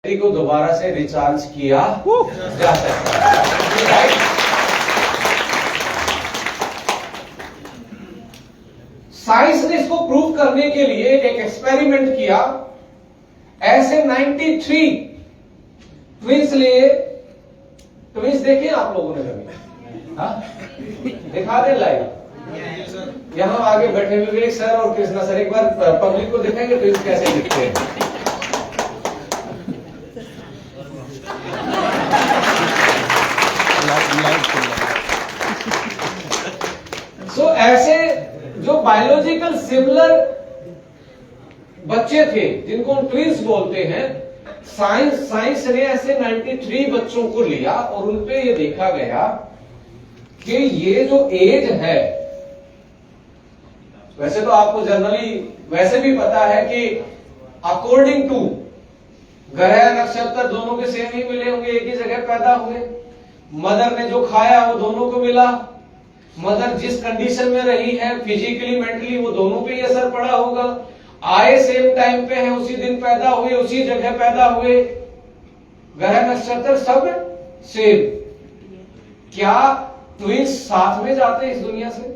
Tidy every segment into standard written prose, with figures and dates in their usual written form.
को दोबारा से रिचार्ज किया जा सकता है। राइट? साइंस ने इसको प्रूव करने के लिए एक एक्सपेरिमेंट किया। ऐसे 93 ट्विंस लिए। ट्विंस देखे आप लोगों ने कभी? हाँ, दिखा दे लाइव। यहां आगे बैठे हुए विवेक सर और कृष्णा सर एक बार पब्लिक को दिखाएंगे ट्विंस कैसे दिखते हैं। ऐसे जो बायोलॉजिकल सिमिलर बच्चे थे जिनको हम ट्विंस बोलते हैं, साइंस ने ऐसे 93 बच्चों को लिया और उनपे ये देखा गया कि ये जो एज है, वैसे तो आपको जनरली वैसे भी पता है कि अकॉर्डिंग टू ग्रह नक्षत्र दोनों के सेम ही मिले होंगे, एक ही जगह पैदा हुए। मदर ने जो खाया वो दोनों को मिला। मदर जिस कंडीशन में रही है फिजिकली मेंटली, वो दोनों पे ही असर पड़ा होगा। आए सेम टाइम पे है, उसी दिन पैदा हुए, उसी जगह पैदा हुए, ग्रह नक्षत्र सब सेम। क्या ट्विंस साथ में जाते हैं इस दुनिया से?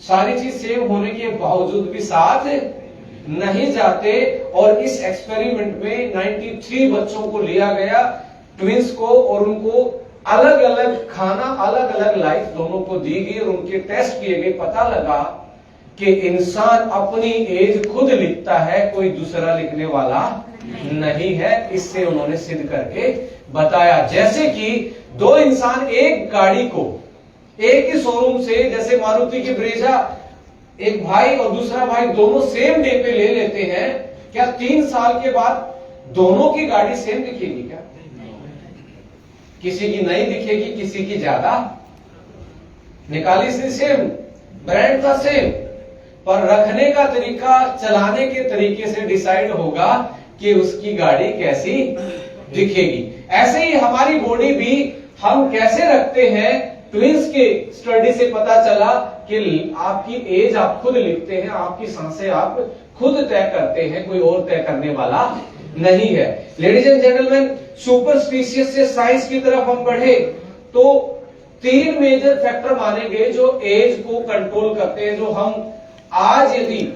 सारी चीज सेम होने के बावजूद भी साथ नहीं जाते। और इस एक्सपेरिमेंट में 93 बच्चों को लिया गया, ट्विंस को, और उनको अलग अलग खाना, अलग अलग लाइफ दोनों को दी गई और उनके टेस्ट किए गए। पता लगा कि इंसान अपनी एज खुद लिखता है, कोई दूसरा लिखने वाला नहीं है। इससे उन्होंने सिद्ध करके बताया। जैसे कि दो इंसान एक गाड़ी को एक ही शोरूम से, जैसे मारुति की ब्रेजा, एक भाई और दूसरा भाई दोनों सेम डे पे ले लेते हैं, क्या 3 साल के बाद दोनों की गाड़ी सेम दिखेगी क्या? किसी की नहीं दिखेगी, किसी की ज्यादा। निकाली से सेम, ब्रांड था सेम, पर रखने का तरीका, चलाने के तरीके से डिसाइड होगा कि उसकी गाड़ी कैसी दिखेगी। ऐसे ही हमारी बॉडी भी हम कैसे रखते हैं, ट्विंस के स्टडी से पता चला कि आपकी एज आप खुद लिखते हैं, आपकी सांसें आप खुद तय करते हैं, कोई और तय करने वाला नहीं है। लेडीज एंड जेंटलमैन, सुपरस्टिशियस से साइंस की तरफ हम बढ़े तो 3 मेजर फैक्टर माने गए जो एज को कंट्रोल करते हैं। जो हम आज, यदि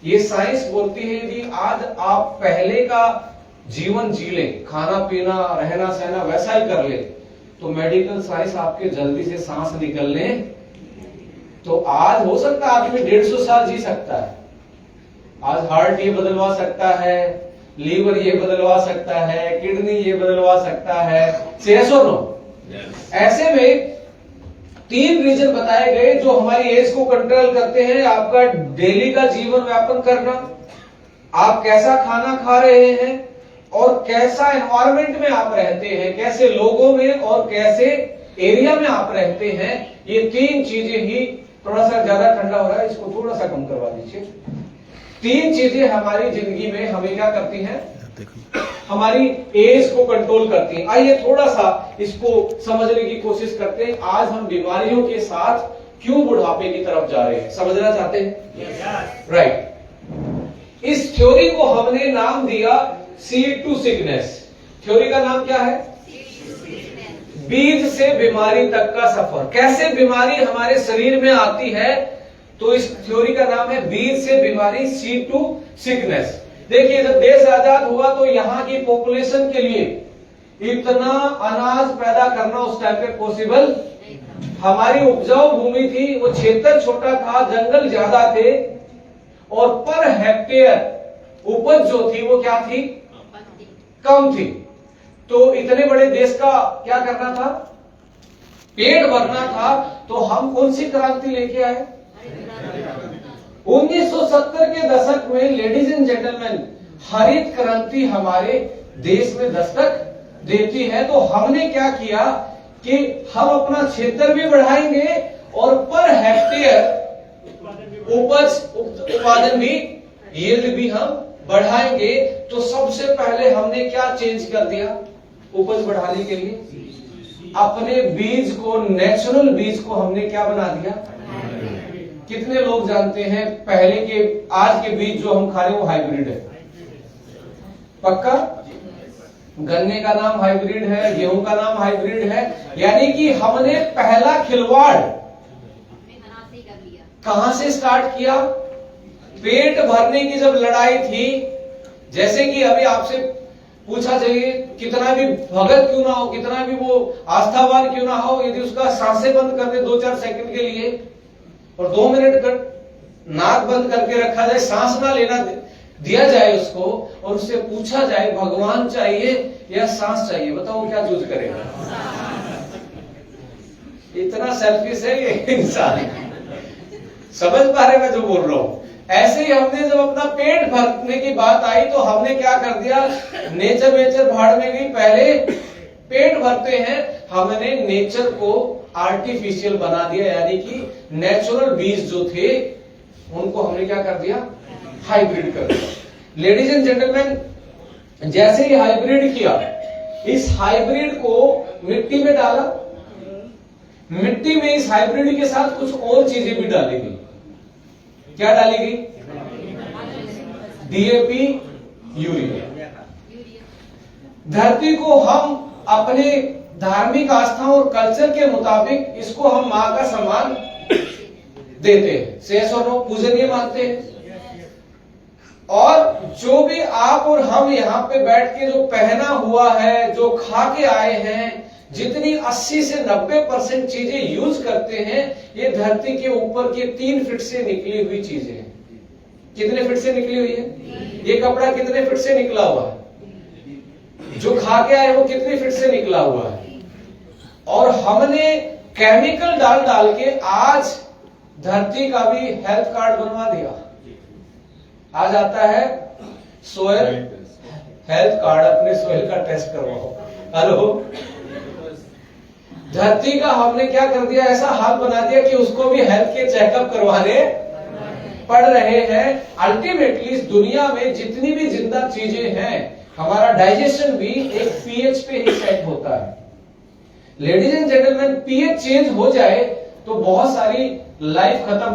ये साइंस बोलती है, यदि आज आप पहले का जीवन जी लें, खाना पीना रहना सहना वैसा ही कर ले, तो मेडिकल साइंस आपके जल्दी से सांस निकलने, तो आज हो सकता है आदमी 150 साल जी सकता है। आज हार्ट ये बदलवा सकता है, लीवर ये बदलवा सकता है, किडनी ये बदलवा सकता है। यस और नो? ऐसे में 3 रीजन बताए गए जो हमारी एज को कंट्रोल करते हैं। आपका डेली का जीवन यापन करना, आप कैसा खाना खा रहे हैं और कैसा एनवायरमेंट में आप रहते हैं, कैसे लोगों में और कैसे एरिया में आप रहते हैं। ये 3 चीजें ही, थोड़ा सा ज्यादा ठंडा हो रहा है, इसको थोड़ा सा कम करवा दीजिए। 3 चीजें हमारी जिंदगी में हमें क्या करती हैं, हमारी एज को कंट्रोल करती हैं। आइए थोड़ा सा इसको समझने की कोशिश करते हैं। आज हम बीमारियों के साथ क्यों बुढ़ापे की तरफ जा रहे हैं, समझना चाहते हैं? राइट। इस थ्योरी को हमने नाम दिया C2 सिकनेस। थ्योरी का नाम क्या है? बीज से बीमारी तक का सफर। कैसे बीमारी हमारे शरीर में आती है, तो इस थ्योरी का नाम है बीज से बीमारी, C2 सिकनेस। देखिए, जब देश आजाद हुआ तो यहाँ की पॉपुलेशन के लिए इतना अनाज पैदा करना उस टाइम पे पॉसिबल, हमारी उपजाऊ भूमि थी, वो क्षेत्र छोटा था, जंगल ज्यादा थे, और पर हेक्टेयर उपज जो थी वो क्या थी, कम थी। तो इतने बड़े देश का क्या करना था, पेट भरना था। तो हम कौन सी क्रांति लेके आए? 1970 के दशक में, लेडीज एंड जेंटलमैन, हरित क्रांति हमारे देश में दस्तक देती है। तो हमने क्या किया कि हम अपना क्षेत्र भी बढ़ाएंगे और पर हेक्टेयर उपज उत्पादन भी, यील्ड भी हम बढ़ाएंगे। तो सबसे पहले हमने क्या चेंज कर दिया उपज बढ़ाने के लिए? अपने बीज को, नेचुरल बीज को हमने क्या बना दिया? कितने लोग जानते हैं पहले के, आज के बीज जो हम खा रहे हैं वो हाइब्रिड है? पक्का? गन्ने का नाम हाइब्रिड है, गेहूं का नाम हाइब्रिड है, यानी कि हमने पहला खिलवाड़ कहां से स्टार्ट किया? पेट भरने की जब लड़ाई थी, जैसे कि अभी आपसे पूछा जाइए, कितना भी भगत क्यों ना हो, कितना भी वो आस्थावान क्यों ना हो, यदि उसका सांसें बंद कर दे 2-4 सेकंड के लिए और 2 मिनट कर नाक बंद करके रखा जाए, सांस ना लेना दिया जाए उसको, और उससे पूछा जाए भगवान चाहिए या सांस चाहिए, बताओ क्या चूज करेगा? इतना सेल्फिश है ये इंसान। समझ पा रहे मैं जो बोल रहा हूं? ऐसे ही हमने जब अपना पेट भरने की बात आई तो हमने क्या कर दिया, नेचर भाड़ में गई, पहले पेट भरते हैं, हमने नेचर को आर्टिफिशियल बना दिया, यानी कि नेचुरल बीज जो थे उनको हमने क्या कर दिया, हाइब्रिड कर दिया। लेडीज एंड जेंटलमैन, जैसे ही हाइब्रिड किया, इस हाइब्रिड को मिट्टी में डाला, मिट्टी में इस हाइब्रिड के साथ कुछ और चीजें भी डाली गई। क्या डाली गई? DAP, urea. धरती को हम अपने धार्मिक आस्था और कल्चर के मुताबिक इसको हम मां का सम्मान देते हैं, सेस और नो, पूजनीय मानते हैं। और जो भी आप और हम यहाँ पे बैठ के जो पहना हुआ है, जो खा के आए हैं, जितनी 80 से 90% चीजें यूज करते हैं, ये धरती के ऊपर के 3 फीट से निकली हुई चीजें हैं। कितने फीट से निकली हुई है? ये कपड़ा कितने फीट से निकला हुआ है? जो खा के आए वो कितने फीट से निकला हुआ है? और हमने केमिकल डाल डाल के आज धरती का भी हेल्थ कार्ड बनवा दिया। आज आता है सोयल हेल्थ कार्ड, अपने सोयल का टेस्ट करवाओ। हेलो, धरती का हमने क्या कर दिया, ऐसा हाल बना दिया कि उसको भी हेल्थ के चेकअप करवाने पड़ रहे हैं। अल्टीमेटली इस दुनिया में जितनी भी जिंदा चीजें हैं, हमारा डाइजेशन भी एक पीएच पे ही सेट होता है। Ladies and gentleman, pH change हो जाए तो बहुत सारी लाइफ खत्म